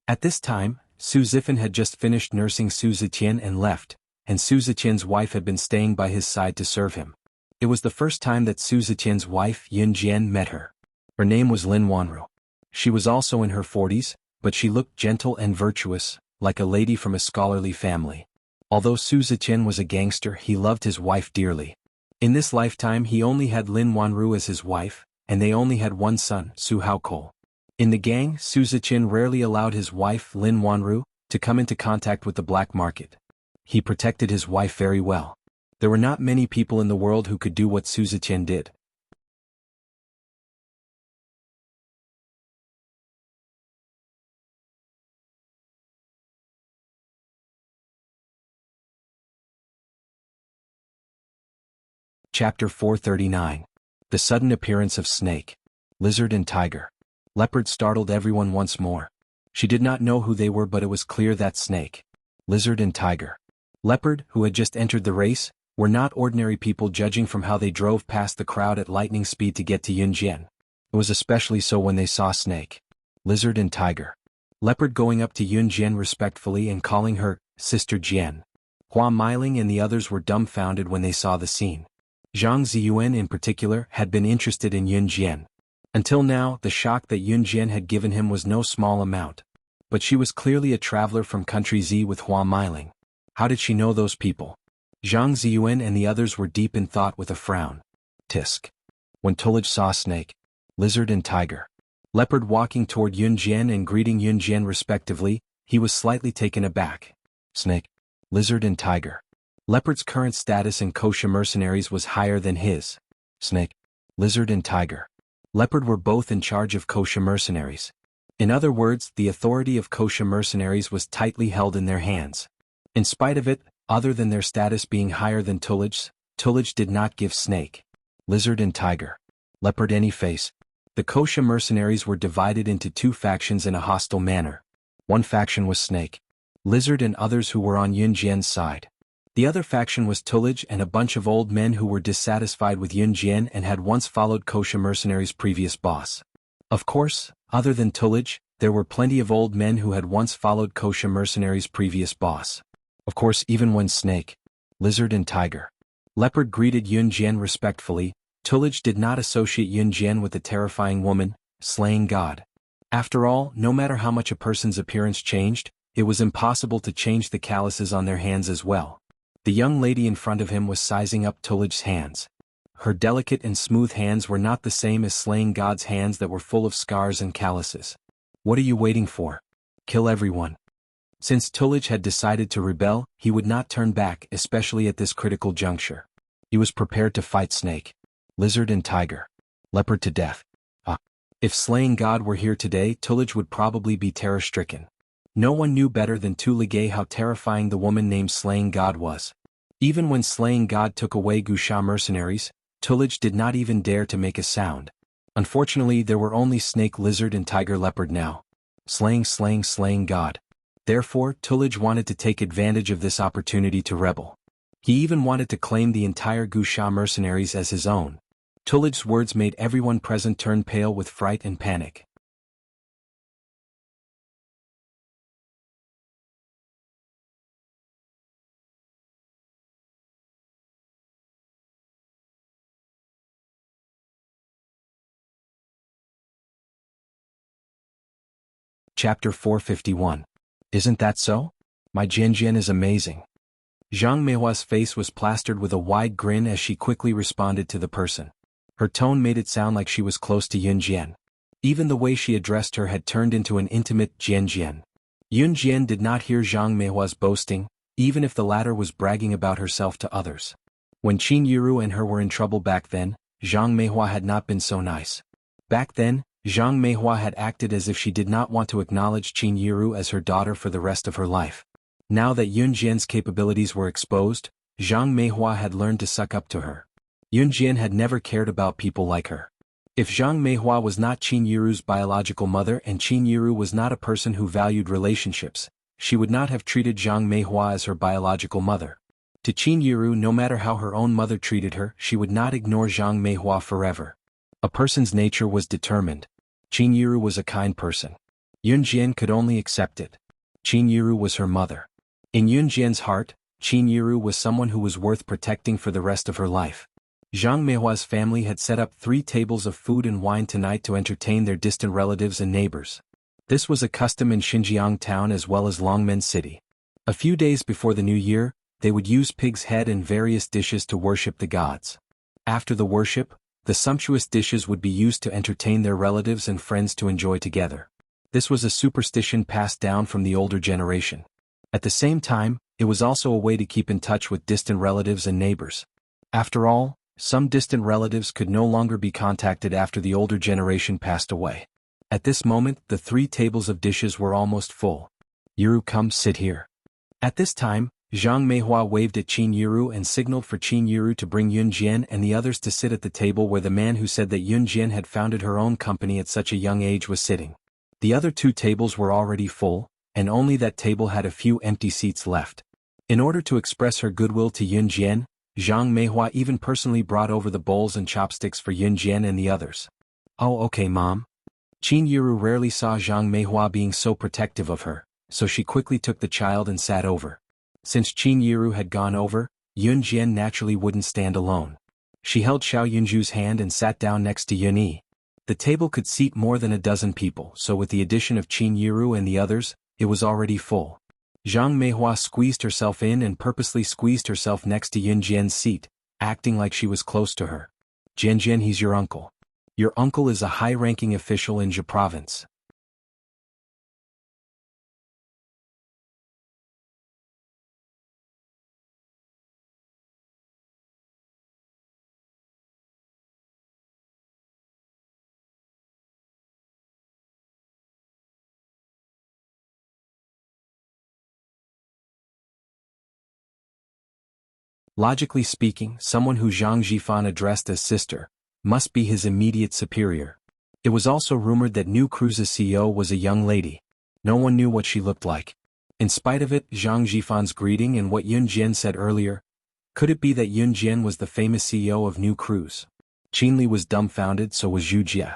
At this time, Su Zifan had just finished nursing Su Ziqian and left, and Su Ziqian's wife had been staying by his side to serve him. It was the first time that Su Ziqian's wife Yun Jian met her. Her name was Lin Wanru. She was also in her 40s, but she looked gentle and virtuous, like a lady from a scholarly family. Although Su Ziqian was a gangster, he loved his wife dearly. In this lifetime he only had Lin Wanru as his wife, and they only had one son, Su Haokol. In the gang, Su Ziqian rarely allowed his wife Lin Wanru to come into contact with the black market. He protected his wife very well. There were not many people in the world who could do what Su Ziqian did. Chapter 439. The Sudden Appearance of Snake, Lizard and Tiger. Leopard startled everyone once more. She did not know who they were, but it was clear that Snake, Lizard and Tiger. Leopard, who had just entered the race, were not ordinary people, judging from how they drove past the crowd at lightning speed to get to Yunjian. It was especially so when they saw Snake, Lizard and Tiger. Leopard going up to Yunjian respectfully and calling her Sister Jian. Hua Meiling and the others were dumbfounded when they saw the scene. Zhang Ziyuan in particular had been interested in Yunjian. Until now, the shock that Yunjian had given him was no small amount. But she was clearly a traveler from country Z with Hua Meiling. How did she know those people? Zhang Ziyuan and the others were deep in thought with a frown. Tisk. When Tulij saw Snake, Lizard and Tiger, Leopard walking toward Yunjian and greeting Yunjian respectively, he was slightly taken aback. Snake, Lizard and Tiger. Leopard's current status in kosher mercenaries was higher than his. Snake, Lizard and Tiger. Leopard were both in charge of kosher mercenaries. In other words, the authority of kosher mercenaries was tightly held in their hands. In spite of it, other than their status being higher than Tulij's, Tulij did not give Snake, Lizard and Tiger, Leopard any face. The kosher mercenaries were divided into two factions in a hostile manner. One faction was Snake, Lizard and others who were on Yunjian's side. The other faction was Tulij and a bunch of old men who were dissatisfied with Yunjian and had once followed kosher mercenaries' previous boss. Of course, other than Tulij, there were plenty of old men who had once followed kosher mercenaries' previous boss. Of course, even when Snake, Lizard and Tiger, Leopard greeted Yunjian respectfully, Tulij did not associate Yunjian with the terrifying woman, slaying god. After all, no matter how much a person's appearance changed, it was impossible to change the calluses on their hands as well. The young lady in front of him was sizing up Tulij's hands. Her delicate and smooth hands were not the same as slaying god's hands that were full of scars and calluses. What are you waiting for? Kill everyone. Since Tulij had decided to rebel, he would not turn back, especially at this critical juncture. He was prepared to fight Snake, Lizard and Tiger, Leopard to death. If slaying god were here today, Tulij would probably be terror-stricken. No one knew better than Tuligay how terrifying the woman named Slaying God was. Even when Slaying God took away Gusha mercenaries, Tulij did not even dare to make a sound. Unfortunately, there were only Snake, Lizard and Tiger, Leopard now. Slaying God. Therefore, Tulij wanted to take advantage of this opportunity to rebel. He even wanted to claim the entire Gusha mercenaries as his own. Tulij's words made everyone present turn pale with fright and panic. Chapter 451. Isn't that so? My Jianjian is amazing. Zhang Meihua's face was plastered with a wide grin as she quickly responded to the person. Her tone made it sound like she was close to Yunjian. Even the way she addressed her had turned into an intimate Jianjian. Yunjian did not hear Zhang Meihua's boasting, even if the latter was bragging about herself to others. When Qin Yiru and her were in trouble back then, Zhang Meihua had not been so nice. Back then, Zhang Meihua had acted as if she did not want to acknowledge Qin Yiru as her daughter for the rest of her life. Now that Yunjian's capabilities were exposed, Zhang Meihua had learned to suck up to her. Yunjian had never cared about people like her. If Zhang Meihua was not Qin Yiru's biological mother and Qin Yiru was not a person who valued relationships, she would not have treated Zhang Meihua as her biological mother. To Qin Yiru, no matter how her own mother treated her, she would not ignore Zhang Meihua forever. A person's nature was determined. Qin Yiru was a kind person. Yun Jian could only accept it. Qin Yiru was her mother. In Yun Jian's heart, Qin Yiru was someone who was worth protecting for the rest of her life. Zhang Meihua's family had set up 3 tables of food and wine tonight to entertain their distant relatives and neighbors. This was a custom in Xinjiang town as well as Longmen City. A few days before the new year, they would use pig's head and various dishes to worship the gods. After the worship, the sumptuous dishes would be used to entertain their relatives and friends to enjoy together. This was a superstition passed down from the older generation. At the same time, it was also a way to keep in touch with distant relatives and neighbors. After all, some distant relatives could no longer be contacted after the older generation passed away. At this moment, the 3 tables of dishes were almost full. Yiru, come sit here. At this time, Zhang Meihua waved at Qin Yiru and signaled for Qin Yiru to bring Yun Jian and the others to sit at the table where the man who said that Yun Jian had founded her own company at such a young age was sitting. The other 2 tables were already full, and only that table had a few empty seats left. In order to express her goodwill to Yun Jian, Zhang Meihua even personally brought over the bowls and chopsticks for Yun Jian and the others. Oh, okay, Mom. Qin Yiru rarely saw Zhang Meihua being so protective of her, so she quickly took the child and sat over. Since Qin Yiru had gone over, Yun Jian naturally wouldn't stand alone. She held Xiao Yunju's hand and sat down next to Yun Yi. The table could seat more than a dozen people, so with the addition of Qin Yiru and the others, it was already full. Zhang Meihua squeezed herself in and purposely squeezed herself next to Yun Jian's seat, acting like she was close to her. Jian, he's your uncle. Your uncle is a high-ranking official in Zhe province. Logically speaking, someone who Zhang Zhifan addressed as sister must be his immediate superior. It was also rumored that New Cruise's CEO was a young lady. No one knew what she looked like. In spite of it, Zhang Zhifan's greeting and what Yun Jian said earlier, could it be that Yun Jian was the famous CEO of New Cruise? Qin Li was dumbfounded, so was Zhu Jie.